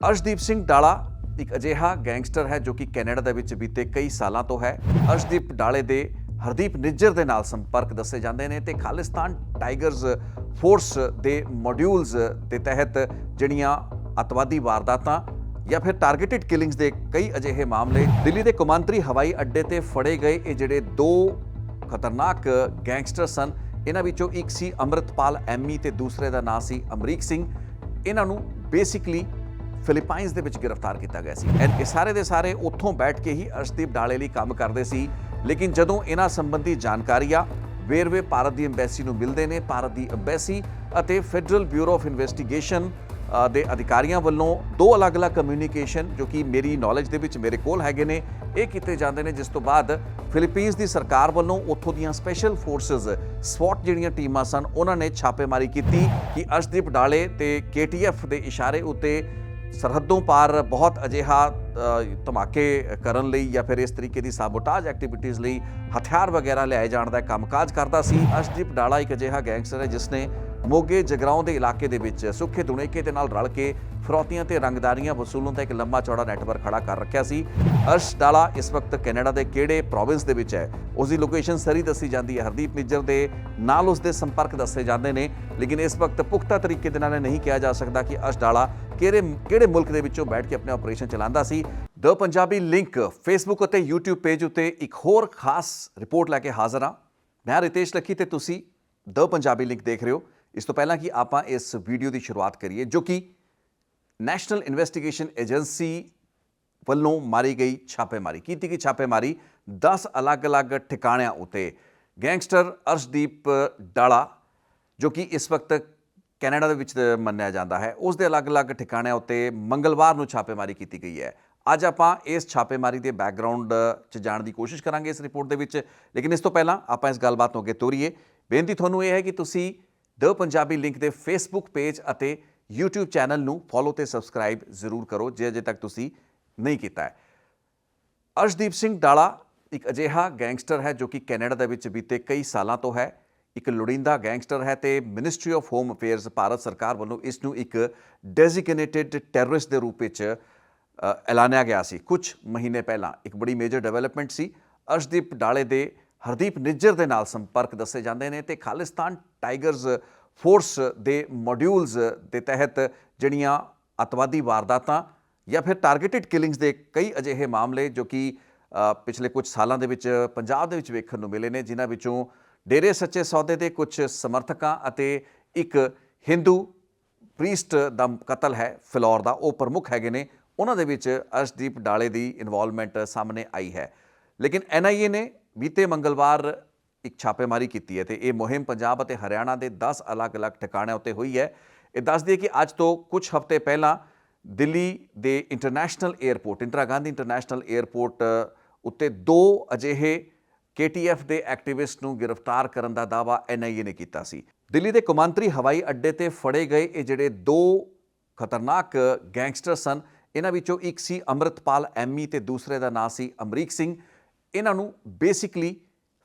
ਅਰਸ਼ਦੀਪ ਸਿੰਘ ਡਾਲਾ ਇੱਕ ਅਜਿਹਾ ਗੈਂਗਸਟਰ ਹੈ ਜੋ ਕਿ ਕੈਨੇਡਾ ਦੇ ਵਿੱਚ ਬੀਤੇ ਕਈ ਸਾਲਾਂ ਤੋਂ ਹੈ। ਅਰਸ਼ਦੀਪ ਡਾਲੇ ਦੇ ਹਰਦੀਪ ਨਿੱਜਰ ਦੇ ਨਾਲ ਸੰਪਰਕ ਦੱਸੇ ਜਾਂਦੇ ਨੇ ਤੇ ਖਾਲਿਸਤਾਨ ਟਾਈਗਰਸ ਫੋਰਸ ਦੇ ਮੋਡਿਊਲਸ ਦੇ ਤਹਿਤ ਜਿਹੜੀਆਂ ਅਤਵਾਦੀ ਵਾਰਦਾਤਾਂ ਜਾਂ ਫਿਰ ਟਾਰਗੇਟਡ ਕਿਲਿੰਗਸ ਦੇ ਕਈ ਅਜਿਹੇ ਮਾਮਲੇ ਦਿੱਲੀ ਦੇ ਕੌਮਾਂਤਰੀ ਹਵਾਈ ਅੱਡੇ ਤੇ ਫੜੇ ਗਏ। ਇਹ ਜਿਹੜੇ ਦੋ ਖਤਰਨਾਕ ਗੈਂਗਸਟਰ ਸਨ, ਇਹਨਾਂ ਵਿੱਚੋਂ ਇੱਕ ਸੀ ਅੰਮ੍ਰਿਤਪਾਲ ਐਮੀ ਤੇ ਦੂਸਰੇ ਦਾ ਨਾਂ ਸੀ ਅਮਰੀਕ ਸਿੰਘ। ਇਹਨਾਂ ਨੂੰ ਬੇਸਿਕਲੀ ਫਿਲੀਪਾਈਨਸ ਦੇ ਵਿੱਚ ਗ੍ਰਿਫਤਾਰ ਕੀਤਾ ਗਿਆ ਸੀ। ਇਹ ਸਾਰੇ ਦੇ ਸਾਰੇ ਉੱਥੋਂ ਬੈਠ ਕੇ ਹੀ ਅਰਸ਼ਦੀਪ ਡਾਲੇ ਲਈ ਕੰਮ ਕਰਦੇ ਸੀ। ਲੇਕਿਨ ਜਦੋਂ ਇਹਨਾਂ ਸੰਬੰਧੀ ਜਾਣਕਾਰੀਆਂ ਵੇਰਵੇ ਭਾਰਤ ਦੀ ਅੰਬੈਸੀ ਨੂੰ ਮਿਲਦੇ ਨੇ, ਭਾਰਤ ਦੀ ਅੰਬੈਸੀ ਅਤੇ ਫੈਡਰਲ ਬਿਊਰੋ ਆਫ ਇਨਵੈਸਟੀਗੇਸ਼ਨ ਦੇ ਅਧਿਕਾਰੀਆਂ ਵੱਲੋਂ ਦੋ ਅਲੱਗ-ਅਲੱਗ ਕਮਿਊਨੀਕੇਸ਼ਨ ਜੋ ਕਿ ਮੇਰੀ ਨੌਲੇਜ ਦੇ ਵਿੱਚ ਮੇਰੇ ਕੋਲ ਹੈਗੇ ਨੇ, ਇਹ ਕੀਤੇ ਜਾਂਦੇ ਨੇ। ਜਿਸ ਤੋਂ ਬਾਅਦ ਫਿਲੀਪੀਨਸ ਦੀ ਸਰਕਾਰ ਵੱਲੋਂ ਉੱਥੋਂ ਦੀਆਂ ਸਪੈਸ਼ਲ ਫੋਰਸਿਸ ਸਵਾਟ ਜਿਹੜੀਆਂ ਟੀਮਾਂ ਸਨ, ਉਹਨਾਂ ਨੇ ਛਾਪੇਮਾਰੀ ਕੀਤੀ ਕਿ ਅਰਸ਼ਦੀਪ ਡਾਲੇ ਤੇ KTF ਦੇ ਇਸ਼ਾਰੇ ਉੱਤੇ ਸਰਹੱਦੋਂ ਪਾਰ ਬਹੁਤ ਅਜਿਹਾ ਧਮਾਕੇ ਕਰਨ ਲਈ ਜਾਂ ਫਿਰ ਇਸ ਤਰੀਕੇ ਦੀ ਸਾਬੋਟਾਜ ਐਕਟੀਵਿਟੀਜ਼ ਲਈ ਹਥਿਆਰ ਵਗੈਰਾ ਲਿਆਏ ਜਾਣ ਦਾ ਕੰਮਕਾਜ ਕਰਦਾ ਸੀ। ਅਰਸ਼ਦੀਪ ਡਾਲਾ ਇੱਕ ਅਜਿਹਾ ਗੈਂਗਸਟਰ ਹੈ ਜਿਸ ਨੇ ਮੋਗੇ ਜਗਰਾਓਂ ਦੇ ਇਲਾਕੇ ਦੇ ਵਿੱਚ ਸੁੱਖੇ ਦੁਣੇਕੇ ਦੇ ਨਾਲ ਰਲ ਕੇ ਫਰੌਤੀਆਂ ਤੇ ਰੰਗਦਾਰੀਆਂ ਵਸੂਲਣ ਦਾ ਇੱਕ ਲੰਬਾ ਚੌੜਾ ਨੈਟਵਰਕ ਖੜਾ ਕਰ ਰੱਖਿਆ ਸੀ। ਅਰਸ਼ ਡਾਲਾ ਇਸ ਵਕਤ ਕੈਨੇਡਾ ਦੇ ਕਿਹੜੇ ਪ੍ਰੋਵਿੰਸ ਦੇ ਵਿੱਚ ਹੈ, ਉਸ ਦੀ ਲੋਕੇਸ਼ਨ ਸਰੀ ਦੱਸੀ ਜਾਂਦੀ ਹੈ। ਹਰਦੀਪ ਨਿੱਜਰ ਦੇ ਨਾਲ ਉਸ ਦੇ ਸੰਪਰਕ ਦੱਸੇ ਜਾਂਦੇ ਨੇ, ਲੇਕਿਨ ਇਸ ਵਕਤ ਪੁਖਤਾ ਤਰੀਕੇ ਦੇ ਨਾਲ ਨਹੀਂ ਕਿਹਾ ਜਾ ਸਕਦਾ ਕਿ ਅਰਸ਼ ਡਾਲਾ ਕਿਹੜੇ ਮੁਲਕ ਦੇ ਵਿੱਚੋਂ ਬੈਠ ਕੇ ਆਪਣੇ ਆਪਰੇਸ਼ਨ ਚਲਾਉਂਦਾ ਸੀ। ਦ ਪੰਜਾਬੀ ਲਿੰਕ ਫੇਸਬੁੱਕ ਅਤੇ YouTube ਪੇਜ ਉੱਤੇ ਇੱਕ ਹੋਰ ਖਾਸ ਰਿਪੋਰਟ ਲੈ ਕੇ ਹਾਜ਼ਰ ਹਾਂ। ਮੈਂ ਰਿਤੇਸ਼ ਲੱਖੀ ਤੇ ਤੁਸੀਂ ਦ ਪੰਜਾਬੀ ਲਿੰਕ ਦੇਖ ਰਹੇ ਹੋ। ਇਸ ਤੋਂ ਪਹਿਲਾਂ ਕਿ ਆਪਾਂ ਇਸ ਵੀਡੀਓ ਦੀ ਸ਼ੁਰੂਆਤ ਕਰੀਏ, ਜੋ ਕਿ ਨੈਸ਼ਨਲ ਇਨਵੈਸਟੀਗੇਸ਼ਨ ਏਜੰਸੀ ਵੱਲੋਂ ਮਾਰੀ ਗਈ ਛਾਪੇਮਾਰੀ ਕੀਤੀ ਗਈ ਛਾਪੇਮਾਰੀ 10 ਅਲੱਗ-ਅਲੱਗ ਠਿਕਾਣਿਆਂ ਉੱਤੇ ਗੈਂਗਸਟਰ ਅਰਸ਼ਦੀਪ ਡਾਲਾ ਜੋ ਕਿ ਇਸ ਵਕਤ ਕੈਨੇਡਾ ਦੇ ਵਿੱਚ ਮੰਨਿਆ ਜਾਂਦਾ ਹੈ, ਉਸ ਦੇ ਅਲੱਗ-ਅਲੱਗ ਠਿਕਾਣਿਆਂ ਉੱਤੇ ਮੰਗਲਵਾਰ ਨੂੰ ਛਾਪੇਮਾਰੀ ਕੀਤੀ ਗਈ ਹੈ। ਅੱਜ ਆਪਾਂ ਇਸ ਛਾਪੇਮਾਰੀ ਦੇ ਬੈਕਗਰਾਊਂਡ 'ਚ ਜਾਣ ਦੀ ਕੋਸ਼ਿਸ਼ ਕਰਾਂਗੇ ਇਸ ਰਿਪੋਰਟ ਦੇ ਵਿੱਚ, ਲੇਕਿਨ ਇਸ ਤੋਂ ਪਹਿਲਾਂ ਆਪਾਂ ਇਸ ਗੱਲਬਾਤ ਨੂੰ ਅੱਗੇ ਤੋਰੀਏ। ਬੇਨਤੀ ਤੁਹਾਨੂੰ ਇਹ ਹੈ ਕਿ ਤੁਸੀਂ ਦ ਪੰਜਾਬੀ ਲਿੰਕ ਦੇ ਫੇਸਬੁੱਕ ਪੇਜ ਅਤੇ YouTube ਚੈਨਲ ਨੂੰ ਫੋਲੋ ਤੇ ਸਬਸਕ੍ਰਾਈਬ ਜ਼ਰੂਰ ਕਰੋ ਜੇ ਅਜੇ ਤੱਕ ਤੁਸੀਂ ਨਹੀਂ ਕੀਤਾ ਹੈ। ਅਰਸ਼ਦੀਪ ਸਿੰਘ ਡਾਲਾ ਇੱਕ ਅਜਿਹਾ ਗੈਂਗਸਟਰ ਹੈ ਜੋ ਕਿ ਕੈਨੇਡਾ ਦੇ ਵਿੱਚ ਬੀਤੇ ਕਈ ਸਾਲਾਂ ਤੋਂ ਹੈ, ਇੱਕ ਲੋੜੀਂਦਾ ਗੈਂਗਸਟਰ ਹੈ ਤੇ ministry of home affairs Bharat ਸਰਕਾਰ ਵੱਲੋਂ ਇਸ ਨੂੰ ਇੱਕ ਡੈਜ਼ਿਗਨੇਟਿਡ ਟੈਰਰਿਸਟ ਦੇ ਰੂਪ ਵਿੱਚ ਐਲਾਨਿਆ ਗਿਆ ਸੀ। ਕੁਝ ਮਹੀਨੇ ਪਹਿਲਾਂ ਇੱਕ ਬੜੀ ਮੇਜਰ ਡਿਵੈਲਪਮੈਂਟ ਸੀ। ਅਰਸ਼ਦੀਪ ਡਾਲੇ ਦੇ ਹਰਦੀਪ ਨਿੱਜਰ ਦੇ ਨਾਲ ਸੰਪਰਕ ਦੱਸੇ ਜਾਂਦੇ ਨੇ ਤੇ ਖਾਲਿਸਤਾਨ ਟਾਈਗਰਸ ਫੋਰਸ ਦੇ ਮੋਡਿਊਲਸ ਦੇ ਤਹਿਤ ਜਿਹੜੀਆਂ ਅਤਵਾਦੀ ਵਾਰਦਾਤਾਂ ਜਾਂ ਫਿਰ ਟਾਰਗੇਟਡ ਕਿਲਿੰਗਸ ਦੇ ਕਈ ਅਜਿਹੇ ਮਾਮਲੇ ਜੋ ਕਿ ਪਿਛਲੇ ਕੁਝ ਸਾਲਾਂ ਦੇ ਵਿੱਚ ਪੰਜਾਬ ਦੇ ਵਿੱਚ ਵੇਖਣ ਨੂੰ ਮਿਲੇ ਨੇ, ਜਿਨ੍ਹਾਂ ਵਿੱਚੋਂ ਡੇਰੇ ਸੱਚੇ ਸੌਦੇ ਦੇ ਕੁਝ ਸਮਰਥਕਾਂ ਅਤੇ ਇੱਕ ਹਿੰਦੂ ਪ੍ਰੀਸਟ ਦਾ ਕਤਲ ਹੈ ਫਿਲੌਰ ਦਾ, ਉਹ ਪ੍ਰਮੁੱਖ ਹੈਗੇ ਨੇ। ਉਹਨਾਂ ਦੇ ਵਿੱਚ ਅਰਸ਼ਦੀਪ ਡਾਲੇ ਦੀ ਇਨਵੋਲਵਮੈਂਟ ਸਾਹਮਣੇ ਆਈ ਹੈ। ਲੇਕਿਨ NIA ਨੇ ਬੀਤੇ ਮੰਗਲਵਾਰ ਇੱਕ ਛਾਪੇਮਾਰੀ ਕੀਤੀ ਹੈ ਤੇ ਇਹ ਮੁਹਿੰਮ ਪੰਜਾਬ ਅਤੇ ਹਰਿਆਣਾ ਦੇ 10 ਅਲੱਗ-ਅਲੱਗ ਠਿਕਾਣਿਆਂ ਉੱਤੇ ਹੋਈ ਹੈ। ਇਹ ਦੱਸ ਦਈਏ ਕਿ ਅੱਜ ਤੋਂ ਕੁਝ ਹਫ਼ਤੇ ਪਹਿਲਾਂ ਦਿੱਲੀ ਦੇ international airport Indira Gandhi international airport ਉੱਤੇ ਦੋ ਅਜਿਹੇ KTF ਦੇ ਐਕਟਿਵਿਸਟ ਨੂੰ ਗ੍ਰਿਫਤਾਰ ਕਰਨ ਦਾ ਦਾਅਵਾ NIA ਨੇ ਕੀਤਾ ਸੀ। ਦਿੱਲੀ ਦੇ ਕੌਮਾਂਤਰੀ ਹਵਾਈ ਅੱਡੇ ਤੇ ਫੜੇ ਗਏ ਇਹ ਜਿਹੜੇ ਦੋ ਖਤਰਨਾਕ ਗੈਂਗਸਟਰ ਸਨ, ਇਹਨਾਂ ਵਿੱਚੋਂ ਇੱਕ ਸੀ ਅੰਮ੍ਰਿਤਪਾਲ ਐਮੀ ਤੇ ਦੂਸਰੇ ਦਾ ਨਾਂ ਸੀ ਅਮਰੀਕ ਸਿੰਘ। ਇਹਨਾਂ ਨੂੰ ਬੇਸਿਕਲੀ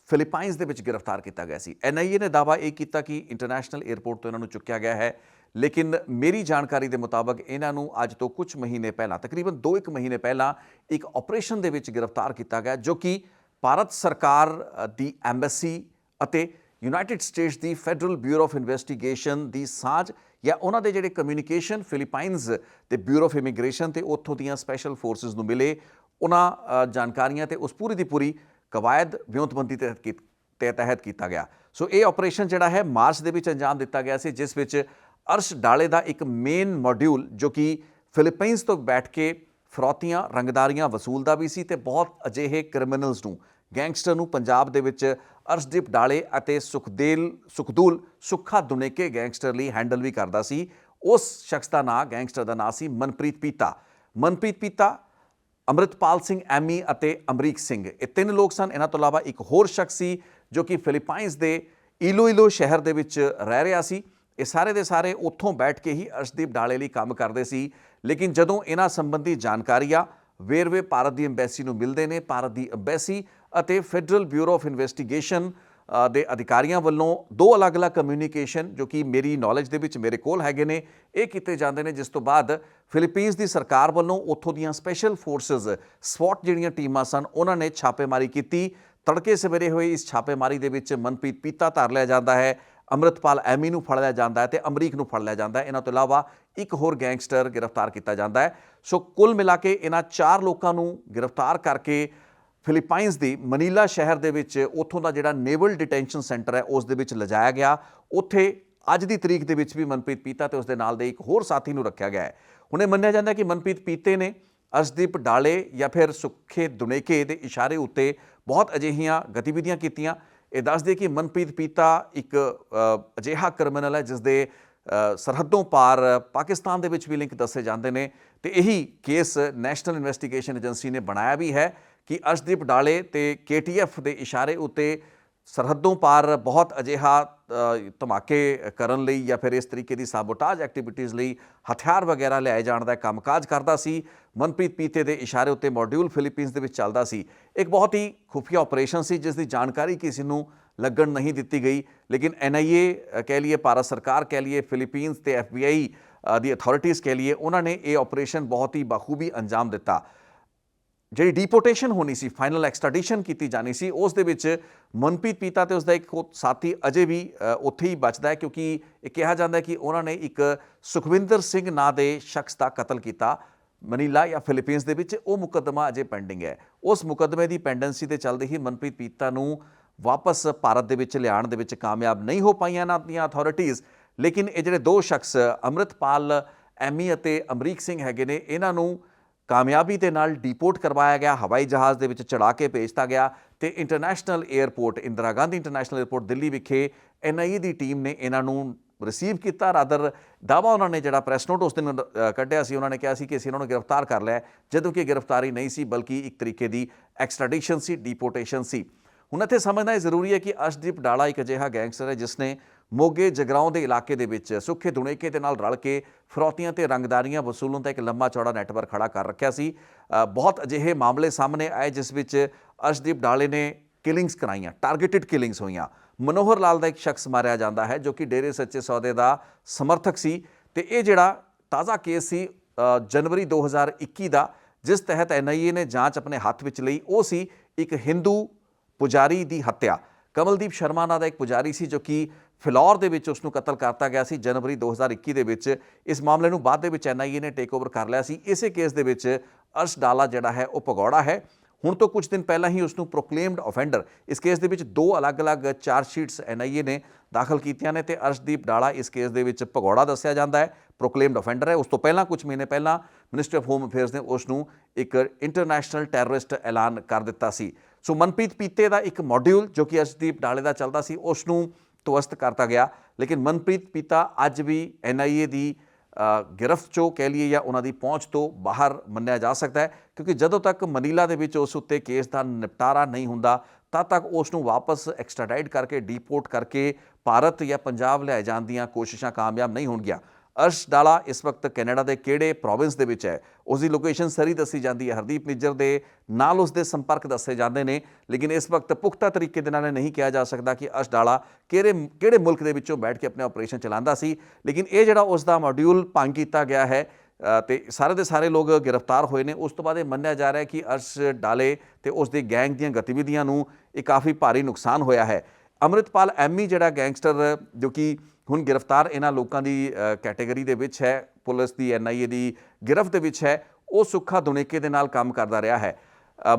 ਫਿਲੀਪਾਈਨਸ ਦੇ ਵਿੱਚ ਗ੍ਰਿਫਤਾਰ ਕੀਤਾ ਗਿਆ ਸੀ। NIA ਨੇ ਦਾਅਵਾ ਇਹ ਕੀਤਾ ਕਿ ਇੰਟਰਨੈਸ਼ਨਲ ਏਅਰਪੋਰਟ ਤੋਂ ਇਹਨਾਂ ਨੂੰ ਚੁੱਕਿਆ ਗਿਆ ਹੈ, ਲੇਕਿਨ ਮੇਰੀ ਜਾਣਕਾਰੀ ਦੇ ਮੁਤਾਬਕ ਇਹਨਾਂ ਨੂੰ ਅੱਜ ਤੋਂ ਕੁਝ ਮਹੀਨੇ ਪਹਿਲਾਂ, ਤਕਰੀਬਨ 2-1 ਮਹੀਨੇ ਪਹਿਲਾਂ ਇੱਕ ਆਪਰੇਸ਼ਨ ਦੇ ਵਿੱਚ ਗ੍ਰਿਫਤਾਰ ਕੀਤਾ ਗਿਆ, ਜੋ ਕਿ ਭਾਰਤ ਸਰਕਾਰ ਦੀ ਐਮਬੈਸੀ ਅਤੇ United States the federal bureau of investigation ਦੀ ਸਾਂਝ ਜਾਂ ਉਹਨਾਂ ਦੇ ਜਿਹੜੇ ਕਮਿਊਨੀਕੇਸ਼ਨ ਫਿਲੀਪਾਈਨਸ ਤੇ ਬਿਊਰੋ ਆਫ ਇਮੀਗ੍ਰੇਸ਼ਨ ਤੇ ਉੱਥੋਂ ਦੀਆਂ ਸਪੈਸ਼ਲ ਫੋਰਸਿਸ ਨੂੰ ਮਿਲੇ, ਉਹਨਾਂ ਜਾਣਕਾਰੀਆਂ ਤੇ ਉਸ ਪੂਰੀ ਦੀ ਪੂਰੀ ਕਵਾਇਦ ਵਿਉਂਤਬੰਦੀ ਦੇ ਤਹਿਤ ਕੀਤਾ ਗਿਆ। ਸੋ ਇਹ ਆਪਰੇਸ਼ਨ ਜਿਹੜਾ ਹੈ ਮਾਰਚ ਦੇ ਵਿੱਚ ਅੰਜਾਮ ਦਿੱਤਾ ਗਿਆ ਸੀ, ਜਿਸ ਵਿੱਚ ਅਰਸ਼ ਡਾਲੇ ਦਾ ਇੱਕ ਮੇਨ ਮੋਡਿਊਲ ਜੋ ਕਿ ਫਿਲੀਪਾਈਨਸ ਤੋਂ ਬੈਠ ਕੇ ਫਰੌਤੀਆਂ ਰੰਗਦਾਰੀਆਂ ਵਸੂਲਦਾ ਵੀ ਸੀ ਤੇ ਬਹੁਤ ਅਜਿਹੇ ਕ੍ਰਿਮੀਨਲਸ ਨੂੰ, ਗੈਂਗਸਟਰ ਨੂੰ ਪੰਜਾਬ ਦੇ ਵਿੱਚ ਅਰਸ਼ਦੀਪ ਡਾਲੇ ਅਤੇ ਸੁਖਦੂਲ ਸੁੱਖਾ ਦੁਨੇਕੇ ਗੈਂਗਸਟਰ ਲਈ ਹੈਂਡਲ ਵੀ ਕਰਦਾ ਸੀ। ਉਸ ਸ਼ਖਸ ਦਾ ਨਾਂ, ਗੈਂਗਸਟਰ ਦਾ ਨਾਂ ਸੀ ਮਨਪ੍ਰੀਤ ਪੀਤਾ, ਅੰਮ੍ਰਿਤਪਾਲ ਸਿੰਘ ਐਮੀ ਅਤੇ ਅਮਰੀਕ ਸਿੰਘ। ਇਹ 3 ਲੋਕ ਸਨ। ਇਹਨਾਂ ਤੋਂ ਇਲਾਵਾ ਇੱਕ ਹੋਰ ਸ਼ਖਸ ਸੀ ਜੋ ਕਿ ਫਿਲੀਪਾਈਨਸ ਦੇ ਇਲੋਇਲੋ ਸ਼ਹਿਰ ਦੇ ਵਿੱਚ ਰਹਿ ਰਿਹਾ ਸੀ। ਇਹ ਸਾਰੇ ਦੇ ਸਾਰੇ ਉੱਥੋਂ ਬੈਠ ਕੇ ਹੀ ਅਰਸ਼ਦੀਪ ਡਾਲੇ ਲਈ ਕੰਮ ਕਰਦੇ ਸੀ। ਲੇਕਿਨ ਜਦੋਂ ਇਹਨਾਂ ਸੰਬੰਧੀ ਜਾਣਕਾਰੀਆਂ ਵੇਰਵੇ ਭਾਰਤ ਦੀ ਅੰਬੈਸੀ ਨੂੰ ਮਿਲਦੇ ਨੇ, ਭਾਰਤ ਦੀ ਅੰਬੈਸੀ ਅਤੇ ਫੈਡਰਲ ਬਿਊਰੋ ਆਫ ਇਨਵੈਸਟੀਗੇਸ਼ਨ ਦੇ ਅਧਿਕਾਰੀਆਂ ਵੱਲੋਂ ਦੋ ਅਲੱਗ-ਅਲੱਗ ਕਮਿਊਨੀਕੇਸ਼ਨ ਜੋ ਕਿ ਮੇਰੀ ਨੌਲੇਜ ਦੇ ਵਿੱਚ ਮੇਰੇ ਕੋਲ ਹੈਗੇ ਨੇ, ਇਹ ਕੀਤੇ ਜਾਂਦੇ ਨੇ, ਜਿਸ ਤੋਂ ਬਾਅਦ ਫਿਲੀਪੀਨਸ ਦੀ ਸਰਕਾਰ ਵੱਲੋਂ ਉੱਥੋਂ ਦੀਆਂ ਸਪੈਸ਼ਲ ਫੋਰਸਿਸ ਸਵੌਟ ਜਿਹੜੀਆਂ ਟੀਮਾਂ ਸਨ ਉਹਨਾਂ ਨੇ ਛਾਪੇਮਾਰੀ ਕੀਤੀ। ਤੜਕੇ ਸਵੇਰੇ ਹੋਏ ਇਸ ਛਾਪੇਮਾਰੀ ਦੇ ਵਿੱਚ ਮਨਪ੍ਰੀਤ ਪੀਤਾ ਧਰ ਲਿਆ ਜਾਂਦਾ ਹੈ, ਅੰਮ੍ਰਿਤਪਾਲ ਐਮੀ ਨੂੰ ਫੜ ਲਿਆ ਜਾਂਦਾ ਹੈ ਤੇ ਅਮਰੀਕ ਨੂੰ ਫੜ ਲਿਆ ਜਾਂਦਾ ਹੈ। ਇਹਨਾਂ ਤੋਂ ਇਲਾਵਾ ਇੱਕ ਹੋਰ ਗੈਂਗਸਟਰ ਗ੍ਰਿਫਤਾਰ ਕੀਤਾ ਜਾਂਦਾ ਹੈ। ਸੋ ਕੁੱਲ ਮਿਲਾ ਕੇ ਇਹਨਾਂ 4 ਲੋਕਾਂ ਨੂੰ ਗ੍ਰਿਫਤਾਰ ਕਰਕੇ ਫਿਲੀਪਾਈਨਸ ਦੀ ਮਨੀਲਾ ਸ਼ਹਿਰ ਦੇ ਵਿੱਚ ਉੱਥੋਂ ਦਾ ਜਿਹੜਾ ਨੇਵਲ ਡਿਟੈਂਸ਼ਨ ਸੈਂਟਰ ਹੈ ਉਸ ਦੇ ਵਿੱਚ ਲਿਜਾਇਆ ਗਿਆ। ਉੱਥੇ ਅੱਜ ਦੀ ਤਰੀਕ ਦੇ ਵਿੱਚ ਵੀ ਮਨਪ੍ਰੀਤ ਪੀਤਾ ਤੇ ਉਸਦੇ ਨਾਲ ਦੇ ਇੱਕ ਹੋਰ ਸਾਥੀ ਨੂੰ ਰੱਖਿਆ ਗਿਆ ਹੈ। ਹੁਣ ਇਹ ਮੰਨਿਆ ਜਾਂਦਾ ਕਿ ਮਨਪ੍ਰੀਤ ਪੀਤੇ ਨੇ ਅਰਸ਼ਦੀਪ ਡਾਲੇ ਜਾਂ ਫਿਰ ਸੁੱਖੇ ਦੁਨੇਕੇ ਦੇ ਇਸ਼ਾਰੇ ਉੱਤੇ ਬਹੁਤ ਅਜਿਹੀਆਂ ਗਤੀਵਿਧੀਆਂ ਕੀਤੀਆਂ। ਇਹ ਦੱਸ ਦਈਏ ਕਿ ਮਨਪ੍ਰੀਤ ਪੀਤਾ ਇੱਕ ਅਜਿਹਾ ਕ੍ਰਿਮੀਨਲ ਹੈ ਜਿਸ ਦੇ ਸਰਹੱਦੋਂ ਪਾਰ ਪਾਕਿਸਤਾਨ ਦੇ ਵਿੱਚ ਵੀ ਲਿੰਕ ਦੱਸੇ ਜਾਂਦੇ ਨੇ ਤੇ ਇਹੀ ਕੇਸ ਨੈਸ਼ਨਲ ਇਨਵੈਸਟੀਗੇਸ਼ਨ ਏਜੰਸੀ ਨੇ ਬਣਾਇਆ ਵੀ ਹੈ ਕਿ ਅਰਸ਼ਦੀਪ ਡਾਲੇ ਤੇ KTF ਦੇ ਇਸ਼ਾਰੇ ਉੱਤੇ ਸਰਹੱਦੋਂ ਪਾਰ ਬਹੁਤ ਅਜਿਹਾ ਧਮਾਕੇ ਕਰਨ ਲਈ ਜਾਂ ਫਿਰ ਇਸ ਤਰੀਕੇ ਦੀ ਸਾਬੋਟਾਜ ਐਕਟੀਵਿਟੀਜ਼ ਲਈ ਹਥਿਆਰ ਵਗੈਰਾ ਲਿਆਏ ਜਾਣ ਦਾ ਕੰਮਕਾਜ ਕਰਦਾ ਸੀ। ਮਨਪ੍ਰੀਤ ਪੀਤੇ ਦੇ ਇਸ਼ਾਰੇ ਉੱਤੇ ਮੋਡਿਊਲ ਫਿਲੀਪੀਨਸ ਦੇ ਵਿੱਚ ਚੱਲਦਾ ਸੀ। ਇੱਕ ਬਹੁਤ ਹੀ ਖੁਫੀਆ ਆਪਰੇਸ਼ਨ ਸੀ ਜਿਸ ਦੀ ਜਾਣਕਾਰੀ ਕਿਸੇ ਨੂੰ ਲੱਗਣ ਨਹੀਂ ਦਿੱਤੀ ਗਈ, ਲੇਕਿਨ NIA ਕਹਿ ਲਈਏ, ਭਾਰਤ ਸਰਕਾਰ ਕਹਿ ਲਈਏ, ਫਿਲੀਪੀਨਸ ਤੇ FBI ਦੀ ਅਥਾਰਟੀਜ਼ ਕਹਿ ਲਈਏ, ਉਹਨਾਂ ਨੇ ਇਹ ਆਪਰੇਸ਼ਨ ਬਹੁਤ ਹੀ ਬਾਖੂਬੀ ਅੰਜਾਮ ਦਿੱਤਾ। ਜਿਹੜੀ ਡੀਪੋਰਟੇਸ਼ਨ ਹੋਣੀ ਸੀ, ਫਾਈਨਲ ਐਕਸਟ੍ਰੈਡੀਸ਼ਨ ਕੀਤੀ ਜਾਣੀ ਸੀ, ਉਸ ਦੇ ਵਿੱਚ ਮਨਪ੍ਰੀਤ ਪੀਤਾ ਤੇ ਉਸਦਾ ਇੱਕ ਸਾਥੀ ਅਜੇ ਵੀ ਉੱਥੇ ਹੀ ਬਚਦਾ ਹੈ, ਕਿਉਂਕਿ ਇਹ ਕਿਹਾ ਜਾਂਦਾ ਹੈ ਕਿ ਉਹਨਾਂ ਨੇ ਇੱਕ ਸੁਖਵਿੰਦਰ ਸਿੰਘ ਨਾਂ ਦੇ ਸ਼ਖਸ ਦਾ ਕਤਲ ਕੀਤਾ ਮਨੀਲਾ ਜਾਂ ਫਿਲੀਪੀਨਸ ਦੇ ਵਿੱਚ। ਉਹ ਮੁਕੱਦਮਾ ਅਜੇ ਪੈਂਡਿੰਗ ਹੈ। ਉਸ ਮੁਕੱਦਮੇ ਦੀ ਪੈਂਡੈਂਸੀ ਦੇ ਚੱਲਦੇ ਹੀ ਮਨਪ੍ਰੀਤ ਪੀਤਾ ਨੂੰ ਵਾਪਸ ਭਾਰਤ ਦੇ ਵਿੱਚ ਲਿਆਉਣ ਦੇ ਵਿੱਚ ਕਾਮਯਾਬ ਨਹੀਂ ਹੋ ਪਾਈਆਂ ਇਹਨਾਂ ਦੀਆਂ ਅਥਾਰਟੀਜ਼। ਲੇਕਿਨ ਇਹ ਜਿਹੜੇ 2 ਸ਼ਖਸ ਅੰਮ੍ਰਿਤਪਾਲ ਐਮੀ ਅਤੇ ਅਮਰੀਕ ਸਿੰਘ ਹੈਗੇ ਨੇ, ਇਹਨਾਂ ਨੂੰ ਕਾਮਯਾਬੀ ਦੇ ਨਾਲ ਡੀਪੋਰਟ ਕਰਵਾਇਆ ਗਿਆ, ਹਵਾਈ ਜਹਾਜ਼ ਦੇ ਵਿੱਚ ਚੜਾ ਕੇ ਭੇਜਤਾ ਗਿਆ ਤੇ international airport, Indira Gandhi international airport Delhi ਵਿਖੇ NIA ਦੀ ਟੀਮ ਨੇ ਇਹਨਾਂ ਨੂੰ ਰਿਸੀਵ ਕੀਤਾ। ਰਾਦਰ ਦਾਵਾ ਉਹਨਾਂ ਨੇ ਜਿਹੜਾ ਪ੍ਰੈਸ ਨੋਟ ਉਸ ਦਿਨ ਕੱਢਿਆ ਸੀ, ਉਹਨਾਂ ਨੇ ਕਿਹਾ ਸੀ ਕਿ ਅਸੀਂ ਇਹਨਾਂ ਨੂੰ ਗ੍ਰਿਫਤਾਰ ਕਰ ਲਿਆ, ਜਦੋਂ ਕਿ ਗ੍ਰਿਫਤਾਰੀ ਨਹੀਂ ਸੀ ਬਲਕਿ ਇੱਕ ਤਰੀਕੇ ਦੀ ਐਕਸਟ੍ਰੈਡੀਸ਼ਨ ਸੀ, ਡੀਪੋਰਟੇਸ਼ਨ ਸੀ। ਹੁਣ ਇੱਥੇ ਸਮਝਣਾ ਇਹ ਜ਼ਰੂਰੀ ਹੈ ਕਿ ਅਰਸ਼ਦੀਪ ਡਾਲਾ ਇੱਕ ਅਜਿਹਾ ਗੈਂਗਸਟਰ ਹੈ ਜਿਸ ਨੇ ਮੋਗੇ ਜਗਰਾਓਂ ਦੇ ਇਲਾਕੇ ਦੇ ਵਿੱਚ ਸੁੱਖੇ ਦੁਨੇਕੇ ਦੇ ਨਾਲ ਰਲ ਕੇ ਫਿਰੌਤੀਆਂ ਤੇ ਰੰਗਦਾਰੀਆਂ ਵਸੂਲਣ ਦਾ ਇੱਕ ਲੰਮਾ ਚੌੜਾ ਨੈਟਵਰਕ ਖੜਾ ਕਰ ਰੱਖਿਆ ਸੀ। ਬਹੁਤ ਅਜਿਹੇ ਮਾਮਲੇ ਸਾਹਮਣੇ ਆਏ ਜਿਸ ਵਿੱਚ ਅਰਸ਼ਦੀਪ ਡਾਲੇ ਨੇ ਕਿਲਿੰਗਸ ਕਰਾਈਆਂ, ਟਾਰਗੇਟਿਡ ਕਿਲਿੰਗਸ ਹੋਈਆਂ। ਮਨੋਹਰ ਲਾਲ ਦਾ ਇੱਕ ਸ਼ਖਸ ਮਾਰਿਆ ਜਾਂਦਾ ਹੈ ਜੋ ਕਿ ਡੇਰੇ ਸੱਚੇ ਸੌਦੇ ਦਾ ਸਮਰਥਕ ਸੀ ਤੇ ਇਹ ਜਿਹੜਾ ਤਾਜ਼ਾ ਕੇਸ ਸੀ ਜਨਵਰੀ 2021 ਦਾ, ਜਿਸ ਤਹਿਤ NIA ਨੇ ਜਾਂਚ ਆਪਣੇ ਹੱਥ ਵਿੱਚ ਲਈ, ਉਹ ਸੀ ਇੱਕ ਹਿੰਦੂ ਪੁਜਾਰੀ ਦੀ ਹੱਤਿਆ। ਕਮਲਦੀਪ ਸ਼ਰਮਾ ਨਾਂ ਦਾ ਇੱਕ ਪੁਜਾਰੀ ਸੀ ਜੋ ਕਿ ਫਿਲੌਰ ਦੇ ਵਿੱਚ ਉਸ ਨੂੰ ਕਤਲ ਕਰਤਾ ਗਿਆ ਸੀ ਜਨਵਰੀ 2021 ਦੇ ਵਿੱਚ। ਇਸ ਮਾਮਲੇ ਨੂੰ ਬਾਅਦ ਦੇ ਵਿੱਚ NIA ਨੇ ਟੇਕ ਓਵਰ ਕਰ ਲਿਆ ਸੀ। ਇਸੇ ਕੇਸ ਦੇ ਵਿੱਚ ਅਰਸ਼ ਡਾਲਾ ਜਿਹੜਾ ਹੈ ਉਹ ਭਗੌੜਾ ਹੈ। ਹੁਣ ਤੋਂ ਕੁਝ ਦਿਨ ਪਹਿਲਾਂ ਹੀ ਉਸ ਨੂੰ ਪ੍ਰੋਕਲੇਮਡ ਆਫੈਂਡਰ, ਇਸ ਕੇਸ ਦੇ ਵਿੱਚ 2 ਅਲੱਗ-ਅਲੱਗ ਚਾਰਜ ਸ਼ੀਟਸ NIA ਨੇ ਦਾਖਲ ਕੀਤੀਆਂ ਨੇ ਤੇ ਅਰਸ਼ਦੀਪ ਡਾਲਾ ਇਸ ਕੇਸ ਦੇ ਵਿੱਚ ਭਗੌੜਾ ਦੱਸਿਆ ਜਾਂਦਾ ਹੈ, ਪ੍ਰੋਕਲੇਮਡ ਆਫੈਂਡਰ ਹੈ। ਉਸ ਤੋਂ ਪਹਿਲਾਂ ਕੁਝ ਮਹੀਨੇ ਪਹਿਲਾਂ ਮਿਨਿਸਟਰੀ ਆਫ ਹੋਮ ਅਫੇਅਰਸ ਨੇ ਉਸ ਨੂੰ ਇੱਕ ਇੰਟਰਨੈਸ਼ਨਲ ਟੈਰਰਿਸਟ ਐਲਾਨ ਕਰ ਦਿੱਤਾ ਸੀ। ਸੋ ਮਨਪ੍ਰੀਤ ਪੀਤੇ ਦਾ ਇੱਕ ਮੋਡਿਊਲ ਜੋ ਕਿ ਅਰਸ਼ਦੀਪ ਡਾਲੇ ਦਾ ਚੱਲਦਾ ਸੀ, ਉਸ ਨੂੰ ਧਵਸਤ ਕਰਤਾ ਗਿਆ। ਲੇਕਿਨ ਮਨਪ੍ਰੀਤ ਪੀਤਾ ਅੱਜ ਵੀ NIA ਦੀ ਗਿਰਫਤ 'ਚੋਂ ਕਹਿ ਲਈਏ ਜਾਂ ਉਹਨਾਂ ਦੀ ਪਹੁੰਚ ਤੋਂ ਬਾਹਰ ਮੰਨਿਆ ਜਾ ਸਕਦਾ ਹੈ, ਕਿਉਂਕਿ ਜਦੋਂ ਤੱਕ ਮਨੀਲਾ ਦੇ ਵਿੱਚ ਉਸ ਉੱਤੇ ਕੇਸ ਦਾ ਨਿਪਟਾਰਾ ਨਹੀਂ ਹੁੰਦਾ ਤਦ ਤੱਕ ਉਸ ਨੂੰ ਵਾਪਸ ਐਕਸਟ੍ਰਾਡਾਈਟ ਕਰਕੇ ਡੀਪੋਰਟ ਕਰਕੇ ਭਾਰਤ ਜਾਂ ਪੰਜਾਬ ਲਿਆਏ ਜਾਣ ਦੀਆਂ ਕੋਸ਼ਿਸ਼ਾਂ ਕਾਮਯਾਬ ਨਹੀਂ ਹੋਣਗੀਆਂ। ਅਰਸ਼ ਡਾਲਾ ਇਸ ਵਕਤ ਕੈਨੇਡਾ ਦੇ ਕਿਹੜੇ ਪ੍ਰੋਵਿੰਸ ਦੇ ਵਿੱਚ ਹੈ, ਉਸ ਦੀ ਲੋਕੇਸ਼ਨ ਸਰੀ ਦੱਸੀ ਜਾਂਦੀ ਹੈ, ਹਰਦੀਪ ਨਿੱਜਰ ਦੇ ਨਾਲ ਉਸ ਦੇ ਸੰਪਰਕ ਦੱਸੇ ਜਾਂਦੇ ਨੇ, ਲੇਕਿਨ ਇਸ ਵਕਤ ਪੁਖਤਾ ਤਰੀਕੇ ਦੇ ਨਾਲ ਨਹੀਂ ਕਿਹਾ ਜਾ ਸਕਦਾ ਕਿ ਅਰਸ਼ ਡਾਲਾ ਕਿਹੜੇ ਮੁਲਕ ਦੇ ਵਿੱਚੋਂ ਬੈਠ ਕੇ ਆਪਣੇ ਆਪਰੇਸ਼ਨ ਚਲਾਉਂਦਾ ਸੀ। ਲੇਕਿਨ ਇਹ ਜਿਹੜਾ ਉਸ ਦਾ ਮੋਡਿਊਲ ਭੰਗ ਕੀਤਾ ਗਿਆ ਹੈ ਤੇ ਸਾਰੇ ਦੇ ਸਾਰੇ ਲੋਕ ਗ੍ਰਿਫਤਾਰ ਹੋਏ ਨੇ। ਉਸ ਤੋਂ ਬਾਅਦ ਇਹ ਮੰਨਿਆ ਜਾ ਰਿਹਾ ਹੈ ਕਿ ਅਰਸ਼ ਡਾਲੇ ਤੇ ਉਸ ਦੇ ਗੈਂਗ ਦੀਆਂ ਗਤੀਵਿਧੀਆਂ ਨੂੰ ਇਹ ਕਾਫੀ ਭਾਰੀ ਨੁਕਸਾਨ ਹੋਇਆ ਹੈ। ਅੰਮ੍ਰਿਤਪਾਲ ਐਮੀ ਜਿਹੜਾ ਗੈਂਗਸਟਰ ਜੋ ਕਿ ਹੁਣ ਗ੍ਰਿਫਤਾਰ ਇਹਨਾਂ ਲੋਕਾਂ ਦੀ ਕੈਟੇਗਰੀ ਦੇ ਵਿੱਚ ਹੈ, ਪੁਲਿਸ ਦੀ NIA ਦੀ ਗਿਰਫਤ ਦੇ ਵਿੱਚ ਹੈ, ਉਹ ਸੁੱਖਾ ਦੁਨੇਕੇ ਦੇ ਨਾਲ ਕੰਮ ਕਰਦਾ ਰਿਹਾ ਹੈ।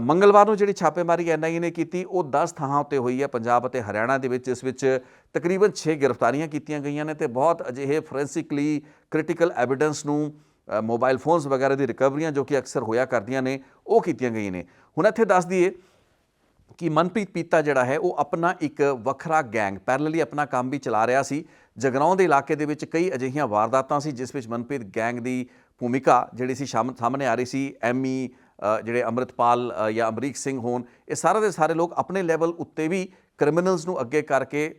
ਮੰਗਲਵਾਰ ਨੂੰ ਜਿਹੜੀ ਛਾਪੇਮਾਰੀ NIA ਨੇ ਕੀਤੀ ਉਹ 10 ਥਾਵਾਂ ਉੱਤੇ ਹੋਈ ਹੈ ਪੰਜਾਬ ਅਤੇ ਹਰਿਆਣਾ ਦੇ ਵਿੱਚ। ਇਸ ਵਿੱਚ ਤਕਰੀਬਨ 6 ਗ੍ਰਿਫਤਾਰੀਆਂ ਕੀਤੀਆਂ ਗਈਆਂ ਨੇ ਤੇ ਬਹੁਤ ਅਜਿਹੇ ਫੋਰੈਂਸਿਕਲੀ ਕ੍ਰਿਟੀਕਲ ਐਵੀਡੈਂਸ ਨੂੰ, ਮੋਬਾਈਲ ਫੋਨਸ ਵਗੈਰਾ ਦੀ ਰਿਕਵਰੀਆਂ ਜੋ ਕਿ ਅਕਸਰ ਹੋਇਆ ਕਰਦੀਆਂ ਨੇ, ਉਹ ਕੀਤੀਆਂ ਗਈਆਂ ਨੇ। ਹੁਣ ਇੱਥੇ ਦੱਸ ਦਈਏ ਕਿ ਮਨਪ੍ਰੀਤ ਪੀਤਾ ਜਿਹੜਾ ਹੈ ਉਹ ਆਪਣਾ ਇੱਕ ਵੱਖਰਾ ਗੈਂਗ ਪੈਰਲਲੀ ਆਪਣਾ ਕੰਮ ਵੀ ਚਲਾ ਰਿਹਾ ਸੀ। ਜਗਰਾਓਂ ਦੇ ਇਲਾਕੇ ਦੇ ਵਿੱਚ ਕਈ ਅਜਿਹੀਆਂ ਵਾਰਦਾਤਾਂ ਸੀ ਜਿਸ ਵਿੱਚ ਮਨਪ੍ਰੀਤ ਗੈਂਗ ਦੀ ਭੂਮਿਕਾ ਜਿਹੜੀ ਸੀ ਸਾਹਮਣੇ ਆ ਰਹੀ ਸੀ। ਐਮੀ ਜਿਹੜੇ ਅੰਮ੍ਰਿਤਪਾਲ ਜਾਂ ਅਮਰੀਕ ਸਿੰਘ ਹੋਣ, ਇਹ ਸਾਰੇ ਦੇ ਸਾਰੇ ਲੋਕ ਆਪਣੇ ਲੈਵਲ ਉੱਤੇ ਵੀ ਕ੍ਰਿਮੀਨਲਸ ਨੂੰ ਅੱਗੇ ਕਰਕੇ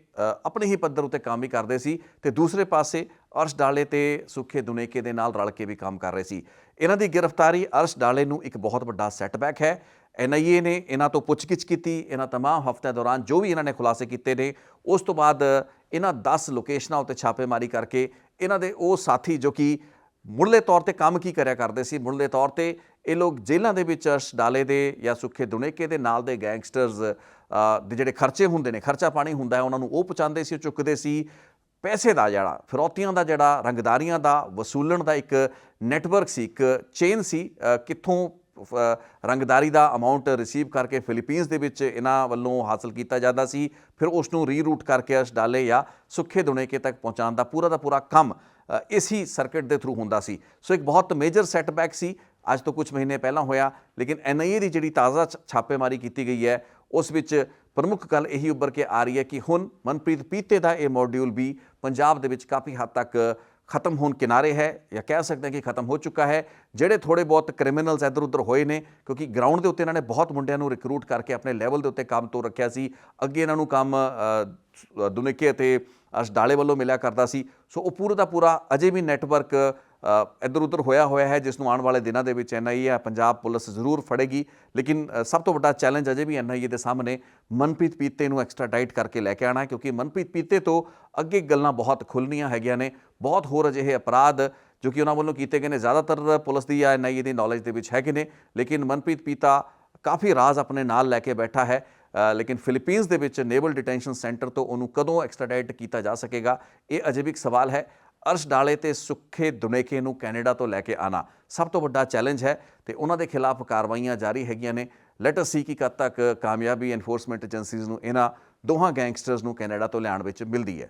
ਆਪਣੇ ਹੀ ਪੱਧਰ ਉੱਤੇ ਕੰਮ ਵੀ ਕਰਦੇ ਸੀ ਤੇ ਦੂਸਰੇ ਪਾਸੇ ਅਰਸ਼ ਡਾਲੇ ਤੇ ਸੁੱਖੇ ਦੁਨੇਕੇ ਦੇ ਨਾਲ ਰਲ ਕੇ ਵੀ ਕੰਮ ਕਰ ਰਹੇ ਸੀ। ਇਹਨਾਂ ਦੀ ਗ੍ਰਿਫਤਾਰੀ ਅਰਸ਼ ਡਾਲੇ ਨੂੰ ਇੱਕ ਬਹੁਤ ਵੱਡਾ ਸੈਟਬੈਕ ਹੈ। NIA ਨੇ ਇਹਨਾਂ ਤੋਂ ਪੁੱਛਗਿੱਛ ਕੀਤੀ। ਇਹਨਾਂ तमाम ਹਫ਼ਤਿਆਂ ਦੌਰਾਨ ਜੋ ਵੀ ਇਹਨਾਂ ਨੇ ਖੁਲਾਸੇ ਕੀਤੇ ਨੇ, ਉਸ ਤੋਂ ਬਾਅਦ ਇਹਨਾਂ 10 ਲੋਕੇਸ਼ਨਾਂ ਉੱਤੇ ਛਾਪੇਮਾਰੀ ਕਰਕੇ ਇਹਨਾਂ ਦੇ ਉਹ ਸਾਥੀ ਜੋ ਕਿ ਮੁੱਢਲੇ ਤੌਰ ਤੇ ਕੰਮ ਕੀ ਕਰਿਆ ਕਰਦੇ ਸੀ, ਮੁੱਢਲੇ ਤੌਰ ਤੇ ਇਹ ਲੋਕ ਜੇਲ੍ਹਾਂ ਦੇ ਵਿੱਚ ਅਰਸ਼ ਡਾਲੇ ਦੇ ਜਾਂ ਸੁੱਖੇ ਦੁਨੇਕੇ ਦੇ ਨਾਲ ਦੇ ਗੈਂਗਸਟਰਸ ਦੇ ਜਿਹੜੇ ਖਰਚੇ ਹੁੰਦੇ ਨੇ, ਖਰਚਾ ਪਾਣੀ ਹੁੰਦਾ ਹੈ, ਉਹਨਾਂ ਨੂੰ ਉਹ ਪਹੁੰਚਾਉਂਦੇ ਸੀ, ਉਹ ਚੁੱਕਦੇ ਸੀ। ਪੈਸੇ ਦਾ ਜਿਹੜਾ ਫਿਰੌਤੀਆਂ ਦਾ ਜਿਹੜਾ ਰੰਗਦਾਰੀਆਂ ਦਾ ਵਸੂਲਣ ਦਾ ਇੱਕ ਨੈਟਵਰਕ ਸੀ, ਇੱਕ ਚੇਨ ਸੀ। ਕਿੱਥੋਂ ਰੰਗਦਾਰੀ ਦਾ ਅਮਾਊਂਟ ਰਿਸੀਵ ਕਰਕੇ ਫਿਲੀਪੀਨਸ ਦੇ ਵਿੱਚ ਇਹਨਾਂ ਵੱਲੋਂ ਹਾਸਲ ਕੀਤਾ ਜਾਂਦਾ ਸੀ, ਫਿਰ ਉਸ ਨੂੰ ਰੀਰੂਟ ਕਰਕੇ ਅਰਸ਼ ਡਾਲੇ ਜਾਂ ਸੁੱਖੇ ਦੁਨੇਕੇ ਤੱਕ ਪਹੁੰਚਾਉਣ ਦਾ ਪੂਰਾ ਕੰਮ ਇਸੀ ਸਰਕਟ ਦੇ ਥਰੂ ਹੁੰਦਾ ਸੀ। ਸੋ ਇੱਕ ਬਹੁਤ ਮੇਜਰ ਸੈਟਬੈਕ ਸੀ, ਅੱਜ ਤੋਂ ਕੁਝ ਮਹੀਨੇ ਪਹਿਲਾਂ ਹੋਇਆ। ਲੇਕਿਨ NIA ਦੀ ਜਿਹੜੀ ਤਾਜ਼ਾ ਛਾਪੇਮਾਰੀ ਕੀਤੀ ਗਈ ਹੈ, ਉਸ ਵਿੱਚ ਪ੍ਰਮੁੱਖ ਗੱਲ ਇਹੀ ਉੱਭਰ ਕੇ ਆ ਰਹੀ ਹੈ ਕਿ ਹੁਣ ਮਨਪ੍ਰੀਤ ਪੀਤੇ ਦਾ ਇਹ ਮੋਡਿਊਲ ਵੀ ਪੰਜਾਬ ਦੇ ਵਿੱਚ ਕਾਫੀ ਹੱਦ ਤੱਕ ਖਤਮ ਹੋਣ ਕਿਨਾਰੇ ਹੈ, ਜਾਂ ਕਹਿ ਸਕਦੇ ਹਾਂ ਕਿ ਖਤਮ ਹੋ ਚੁੱਕਾ ਹੈ। ਜਿਹੜੇ ਥੋੜ੍ਹੇ ਬਹੁਤ ਕ੍ਰਿਮੀਨਲਸ ਇੱਧਰ ਉੱਧਰ ਹੋਏ ਨੇ, ਕਿਉਂਕਿ ਗਰਾਊਂਡ ਦੇ ਉੱਤੇ ਇਹਨਾਂ ਨੇ ਬਹੁਤ ਮੁੰਡਿਆਂ ਨੂੰ ਰਿਕਰੂਟ ਕਰਕੇ ਆਪਣੇ ਲੈਵਲ ਦੇ ਉੱਤੇ ਕੰਮ ਤੋਂ ਰੱਖਿਆ ਸੀ। ਅੱਗੇ ਇਹਨਾਂ ਨੂੰ ਕੰਮ ਦੁਨੇਕੇ ਅਤੇ ਅਰਸ਼ ਡਾਲੇ ਵੱਲੋਂ ਮਿਲਿਆ ਕਰਦਾ ਸੀ। ਸੋ ਉਹ ਪੂਰਾ ਦਾ ਪੂਰਾ ਅਜੇ ਵੀ ਨੈਟਵਰਕ ਇੱਧਰ ਉੱਧਰ ਹੋਇਆ ਹੈ, ਜਿਸ ਨੂੰ ਆਉਣ ਵਾਲੇ ਦਿਨਾਂ ਦੇ ਵਿੱਚ NIA ਪੰਜਾਬ ਪੁਲਿਸ ਜ਼ਰੂਰ ਫੜੇਗੀ। ਲੇਕਿਨ ਸਭ ਤੋਂ ਵੱਡਾ ਚੈਲੰਜ ਅਜੇ ਵੀ NIA ਦੇ ਸਾਹਮਣੇ ਮਨਪ੍ਰੀਤ ਪੀਤੇ ਨੂੰ ਐਕਸਟਰਾਡਾਈਟ ਕਰਕੇ ਲੈ ਕੇ ਆਉਣਾ, ਕਿਉਂਕਿ ਮਨਪ੍ਰੀਤ ਪੀਤੇ ਤੋਂ ਅੱਗੇ ਗੱਲਾਂ ਬਹੁਤ ਖੁੱਲ੍ਹਣੀਆਂ ਹੈਗੀਆਂ ਨੇ। ਬਹੁਤ ਹੋਰ ਅਜਿਹੇ ਅਪਰਾਧ ਜੋ ਕਿ ਉਹਨਾਂ ਵੱਲੋਂ ਕੀਤੇ ਗਏ ਨੇ, ਜ਼ਿਆਦਾਤਰ ਪੁਲਿਸ ਦੀ ਜਾਂ NIA ਦੀ ਨੌਲੇਜ ਦੇ ਵਿੱਚ ਹੈਗੇ ਨੇ। ਲੇਕਿਨ ਮਨਪ੍ਰੀਤ ਪੀਤਾ ਕਾਫੀ ਰਾਜ਼ ਆਪਣੇ ਨਾਲ ਲੈ ਕੇ ਬੈਠਾ ਹੈ। ਲੇਕਿਨ ਫਿਲੀਪੀਨਸ ਦੇ ਵਿੱਚ ਨੇਵਲ ਡਿਟੈਂਸ਼ਨ ਸੈਂਟਰ ਤੋਂ ਉਹਨੂੰ ਕਦੋਂ ਐਕਸਟਰਾਡਾਈਟ ਕੀਤਾ ਜਾ ਸਕੇਗਾ, ਇਹ ਅਜੇ ਵੀ ਇੱਕ ਸਵਾਲ ਹੈ। ਅਰਸ਼ ਡਾਲੇ ਤੇ ਸੁੱਖੇ ਦੁਨੇਕੇ ਨੂੰ ਕੈਨੇਡਾ ਤੋਂ ਲੈ ਕੇ ਆਉਣਾ ਸਭ ਤੋਂ ਵੱਡਾ ਚੈਲੰਜ ਹੈ ਤੇ ਉਹਨਾਂ ਦੇ ਖਿਲਾਫ ਕਾਰਵਾਈਆਂ ਜਾਰੀ ਹੈਗੀਆਂ ਨੇ। ਲੈਟ ਅਸ ਸੀ ਕਿ ਕਦ ਤੱਕ ਕਾਮਯਾਬੀ ਐਨਫੋਰਸਮੈਂਟ ਏਜੰਸੀਜ਼ ਨੂੰ ਇਹਨਾਂ ਦੋਹਾਂ ਗੈਂਗਸਟਰਸ ਨੂੰ ਕੈਨੇਡਾ ਤੋਂ ਲਿਆਉਣ ਵਿੱਚ ਮਿਲਦੀ ਹੈ।